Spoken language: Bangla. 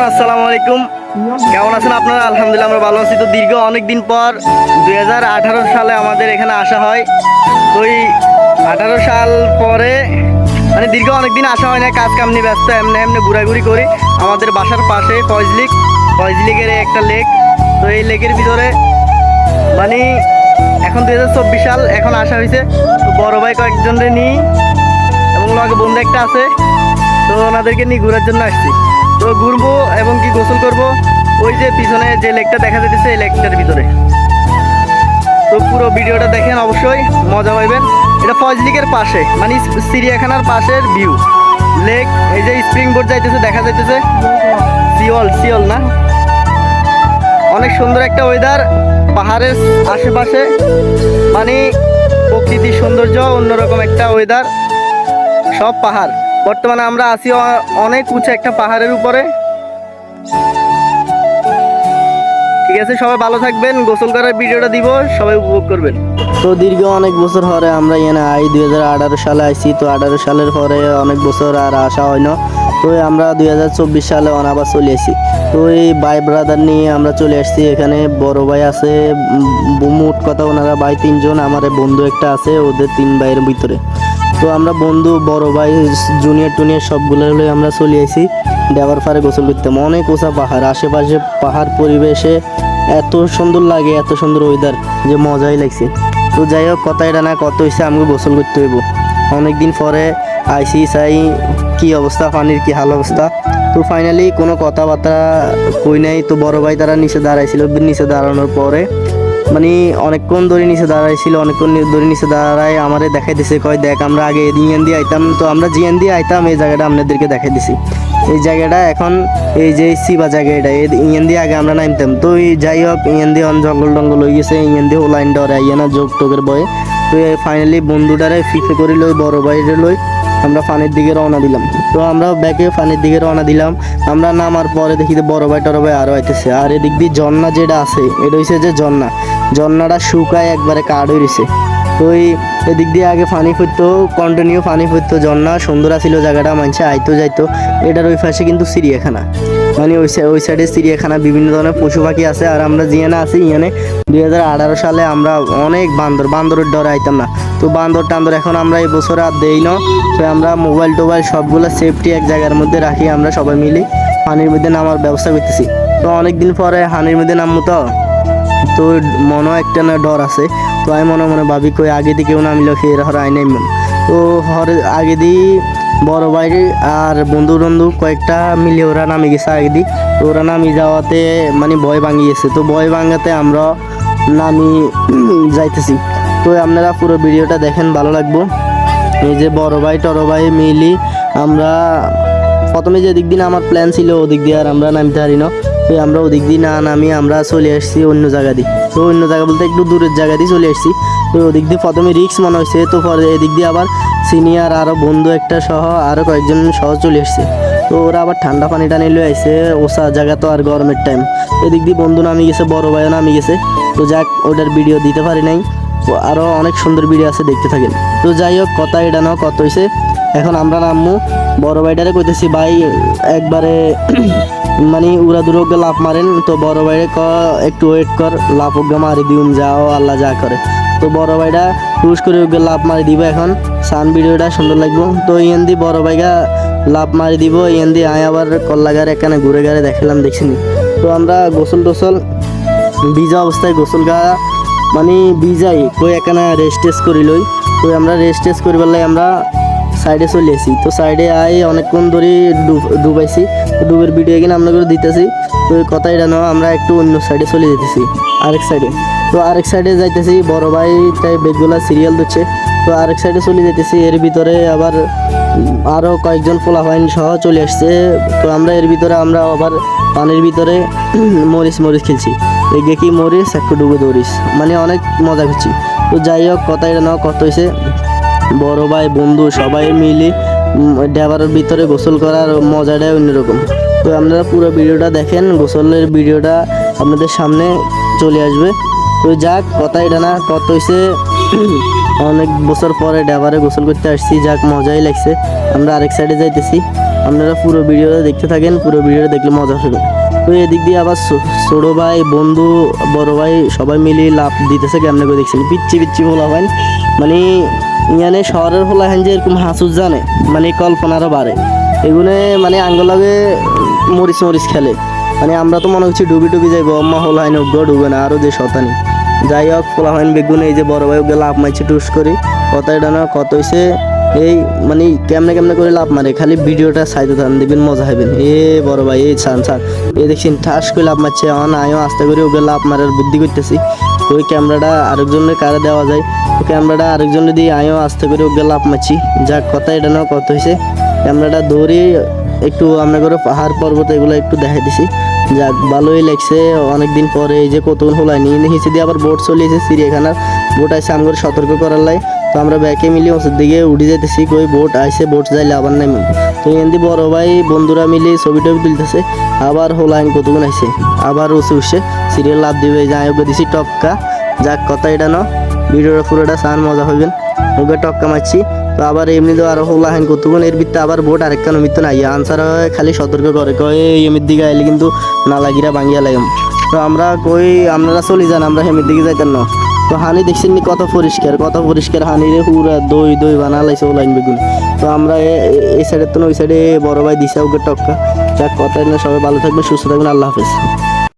আসসালামু আলাইকুম। কেমন আছেন আপনারা? আলহামদুলিল্লাহ আমরা ভালো আছি। তো দীর্ঘ অনেক দিন পর 2018 সালে আমাদের এখানে আসা হয়। তো এই 18 সাল পরে মানে দীর্ঘ অনেক দিন আসা হয় না, কাজ কাম নিয়ে ব্যস্ত, এমনি এমনি ঘোরাঘুরি করি। আমাদের বাসার পাশে ফয়েজ লিকের একটা লেক। তো এই লেকের ভিতরে মানে এখন 2024 সাল, এখন আসা হয়েছে। তো বড় ভাই কয়েকজনরে নিই এবং লগে বন্ধু একটা আছে, তো ওনাদেরকে নিয়ে ঘোরার জন্য আসছি। তো ঘুরবো এবং কি গোসল করব ওই যে পিছনে যে লেকটা দেখা যাচ্ছে এই লেকটার ভিতরে। তো পুরো ভিডিওটা দেখেন, অবশ্যই মজা পাইবেন। এটা ফয়েজ লেকের পাশে, মানে চিড়িয়াখানার পাশের ভিউ লেক। এই যে স্প্রিং বোর্ড যাইতেছে, দেখা যাইতেছে সিওল না, অনেক সুন্দর একটা ওয়েদার। পাহাড়ের আশেপাশে মানে প্রকৃতির সৌন্দর্য, অন্যরকম একটা ওয়েদার, সব পাহাড়। বর্তমানে আমরা আছি অনেক উঁচু একটা পাহাড়ের উপরে। ঠিক আছে, সবাই ভালো থাকবেন। গোসল করার ভিডিওটা দিব, সবাই উপভোগ করবেন। তো দীর্ঘ অনেক বছর পরে আমরা এখানে 2018 সালে আইছি। তো 18 সালের পরে অনেক বছর আর আসা হয় না। তো আমরা 2024 সালে আবার চলে আসি। তো এই ভাই ব্রাদার নিয়ে আমরা চলে আসছি এখানে। বড় ভাই আছে, মোট কথা ওনারা ভাই 3 জন, আমার বন্ধু একটা আছে, ওদের 3 ভাইয়ের ভিতরে। তো আমরা বন্ধু, বড় ভাই, জুনিয়র সবগুলো হলে আমরা চলে আসি দেওয়ার পারে গোসল করতাম। অনেক উঁচা পাহাড়, আশেপাশে পাহাড়, পরিবেশে এত সুন্দর লাগে, এত সুন্দর ওয়েদার যে মজাই লাগছে। তো যাই হোক, কথা এটা না, কত হয়েছে আমাকে গোসল করতে হইব। অনেকদিন পরে আইসি, চাই কি অবস্থা, পানির কি হাল অবস্থা। তো ফাইনালি কোনো কথাবার্তা কই নাই। তো বড় ভাই তারা নিচে দাঁড়াইছিল, নিচে দাঁড়ানোর পরে মানে অনেকক্ষণ ধরে নিচে দাঁড়াইছিল, অনেকক্ষণ ধরে নিচে দাঁড়ায় আমারে দেখাই দিছে, কয় দেখ আমরা আগে ইএন দিয়ে আইতাম। তো আমরা জিএন দিয়ে আইতাম, এই জায়গাটা আপনাদেরকে দেখাই দিছি। এই জায়গাটা এখন এই যে সিবা জায়গা, এটা ইএন দিয়ে আগে আমরা নামতাম। তো যাই হোক, ইএন দিয়ে জঙ্গল টঙ্গল হয়ে গেছে, ইএন দিয়ে লাইন ডরে আইয়া না যোগ টোকের বয়ে। তো ফাইনালি বন্ধুটারে ফিফে করি লই, বড় বাইরে লই আমরা পানির দিকে রওনা দিলাম। তো আমরা ব্যাকে পানির দিকে রওনা দিলাম। আমরা নামার পরে দেখি যে বড় ভাই টড় ভাই আরও আইতেছে। আর এদিক দিয়ে ঝর্ণা যেটা আছে, এটা হচ্ছে যে ঝর্ণাটা শুকায় একবারে কাঠ হয়েছে। তো এদিক দিয়ে আগে পানি পড়তো, কন্টিনিউ পানি পড়তো, ঝর্ণা সুন্দর আছিল জায়গাটা, মানুষে আইতো যাইতো। এটার ওই পাশে কিন্তু চিড়িয়াখানা, মানে ওই সাইডে চিড়িয়াখানা, বিভিন্ন ধরনের পশু পাখি আছে। আর আমরা জিয়ানে আছি, ইয়ানে 2018 সালে আমরা অনেক বান্দরের ডরে আইতাম না। তো বান্দর টান্দর এখন আমরা এই বছর আর দেই না। তো আমরা মোবাইল টোবাইল সবগুলো সেফটি এক জায়গার মধ্যে রাখি, আমরা সবাই মিলে পানির মধ্যে নামার ব্যবস্থা করতেছি। তো অনেকদিন পরে পানির মধ্যে নামবো, তো মনে একটা না ডর আছে। তো আমি মনে মনে ভাবি, কই আগে দিয়ে কেউ নামিল খেয়ে হর আই নাই মন। তো আগে দিয়ে বড় ভাই আর বন্ধু কয়েকটা মিলে ওরা নামে গেছে আগে দিয়ে। তো ওরা নামি যাওয়াতে মানে ভয় ভাঙি গেছে। তো ভয় ভাঙাতে আমরা নামি যাইতেছি। তো আপনারা পুরো ভিডিওটা দেখেন, ভালো লাগবো। এই যে বড় ভাই টড় ভাই মিলি আমরা প্রথমে যে দিক দিন আমার প্ল্যান ছিল ওদিক দিয়ে আর আমরা নামতে পারি না। তো আমরা ওদিক দিয়ে না নামি আমরা চলে আসছি অন্য জায়গা দিয়ে। তো অন্য জায়গা বলতে একটু দূরের জায়গা দিয়ে চলে আসছি। তো ওদিক দিয়ে প্রথমে রিক্স মনে হয়েছে। তো পরে এদিক দিয়ে আবার সিনিয়র আরও বন্ধু একটা সহ আরও কয়েকজন সহ চলে আসছে। তো ওরা আবার ঠান্ডা পানি টানি লয়ে আসছে, ওসা জায়গা তো আর গরমের টাইম। এদিক দিয়ে বন্ধু নামি গেছে, বড় ভাইও নামি গেছে। তো যাক, ওটার ভিডিও দিতে পারি নাই। আরও অনেক সুন্দর ভিডিও আছে, দেখতে থাকেন। তো যাই হোক, কথা এটা না, কত হয়েছে এখন আমরা নামবো। বড় ভাইটারে কইতেছি, ভাই একবারে মানে উড়া দুরোগ্যা লাভ মারেন। তো বড় ভাইরে একটু ওয়েট কর, লাভ ওগ্যা মারি দিউম, যাও আল্লাহ যা করে। তো বড় ভাইটা টুস করে ওকে লাভ মারি দিব। এখন সান ভিডিওটা সুন্দর লাগবো। তো ইয়ান দি বড় ভাইগা লাভ মারি দিব, ইয়ান দি আয় আবার কল্লাগারে এখানে ঘুরে গাড়ে দেখালাম, দেখছিনি। তো আমরা গোসল টোসল ভিজা অবস্থায় গোসল গা মানে ভিজাই কই এখানে রেস্ট করি লই। তো আমরা রেস্ট করি বললে আমরা সাইডে চলে আসি। তো সাইডে আই অনেকক্ষণ ধরে ডুবাইছি। তো ডুবের ভিডিও কিনা আপনাদের দিতেছি। তো এই কথা এটা নয়, আমরা একটু অন্য সাইডে চলে যেতেছি, আরেক সাইডে। তো আরেক সাইডে যাইতেছি, বড় ভাই তাই বেগগুলা সিরিয়াল দিচ্ছে। তো আরেক সাইডে চলে যেতেছি। এর ভিতরে আবার আরও কয়েকজন পোলাপাইন সহ চলে আসছে। তো আমরা এর ভিতরে আমরা আবার পানির ভিতরে মরিচ খেলছি। এগে কি মরিচ একটু ডুবে দৌড়িস, মানে অনেক মজা করছি। তো যাই হোক, কথা এটা নয়, কত হয়েছে বড় ভাই বন্ধু সবাই মিলে ড্যাবারের ভিতরে গোসল করার মজাটাই অন্যরকম। তো আপনারা পুরো ভিডিওটা দেখেন, গোসলের ভিডিওটা আপনাদের সামনে চলে আসবে। তো যাক, কথা এটা না, কত হয়েছে অনেক বছর পরে ড্যাবারে গোসল করতে আসছি, যাক মজাই লাগছে। আমরা আরেক সাইডে যাইতেছি। আপনারা পুরো ভিডিওটা দেখতে থাকেন, পুরো ভিডিওটা দেখলে মজা হবে। তো এদিক দিয়ে আবার ছোটো ভাই, বন্ধু, বড় ভাই সবাই মিলে লাভ দিতেছে কেমনে করে দেখছেন, পিচ্ছি পিচ্ছি বলা হয় মানে ইয়ানে শহরের হলা হ্যান যে এরকম হাসুস জানে মানে কল্পনারও বাড়ে এগুলো মানে আঙ্গলাগে মরিচ মরিচ খেলে মানে আমরা তো মনে হচ্ছে ডুবি ডুবি যাইব, আম্মা হল হয় না ডুবে না আরও যে শতানি। যাই হোক পোলা হয় বেগুন এই যে বড় ভাই ওকে লাভ মারছে টুস করি, কথা এটা না কত হয়েছে এই মানে কেমনে কেমনে করে লাভ মারে, খালি ভিডিওটা সাইতে থাকেন দেখবেন মজা হবেন। এ বড় ভাই এই ছান ছান এই দেখছেন ঠাস করে লাভ মারছে, আমার আয়ও আস্তে করে ওকে লাভ মারার বুদ্ধি করতেছি। ওই ক্যামেরাটা আরেকজনের কারে দেওয়া যায়, ওই ক্যামেরাটা আরেকজনের দিয়ে আয়ও আস্তে করে ওকে লাভ মারছি। যাক কথা এটা না কত হয়েছে, ক্যামেরাটা দৌড়ে একটু আমরা করে পাহাড় পর্বত এগুলো একটু দেখাই দিছি। যাক ভালোই লাগছে, অনেকদিন পরে এই যে কতক্ষণ হলাই নিয়ে নিয়েছি দিয়ে আবার বোট চলিয়েছে চিড়িয়াখানার বোট আইসে আমাকে সতর্ক করার লাই। তো আমরা ব্যাকে মিলে ওষুধ দিকে উঠে যেতেছি, কই বোট আইসে বোট যাইলে আবার নেই। তো এমনি বড় ভাই বন্ধুরা মিলে ছবি টবি তুলতেছে, আবার হোলাইন কতক্ষণ আইসে আবার উঠে উঠছে সিরিয়াল লাভ দিবে যাই ওকে দিছি টপকা। যাক কথা এটা না ভিডিওটা পুরোটা সান মজা হইবেন, ওকে টপকা মারছি। তো আবার এমনি তো আরো হোলা হ্যান কতক্ষণ এর ভিত্তে আবার বোট আরেকটা নমিত নাই আনসার হয় খালি সতর্ক করে কয় এমির দিকে আইলে কিন্তু না লাগিরা ভাঙ্গিয়া লাগাম। তো আমরা কই আপনারা চলে যান, আমরা হেমির দিকে যাইতেন না। তো হানি দেখছেন নি কত পরিষ্কার হানি রে পুরা দই দই বানা লাইছে ওলাইন বেগুন। তো আমরা এই সাইডের তো ওই সাইডে বড় ভাই দিছে ওকে টক্কা। যাক কথা না সবাই ভালো থাকবে, সুস্থ থাকবেন, আল্লাহ হাফেজ।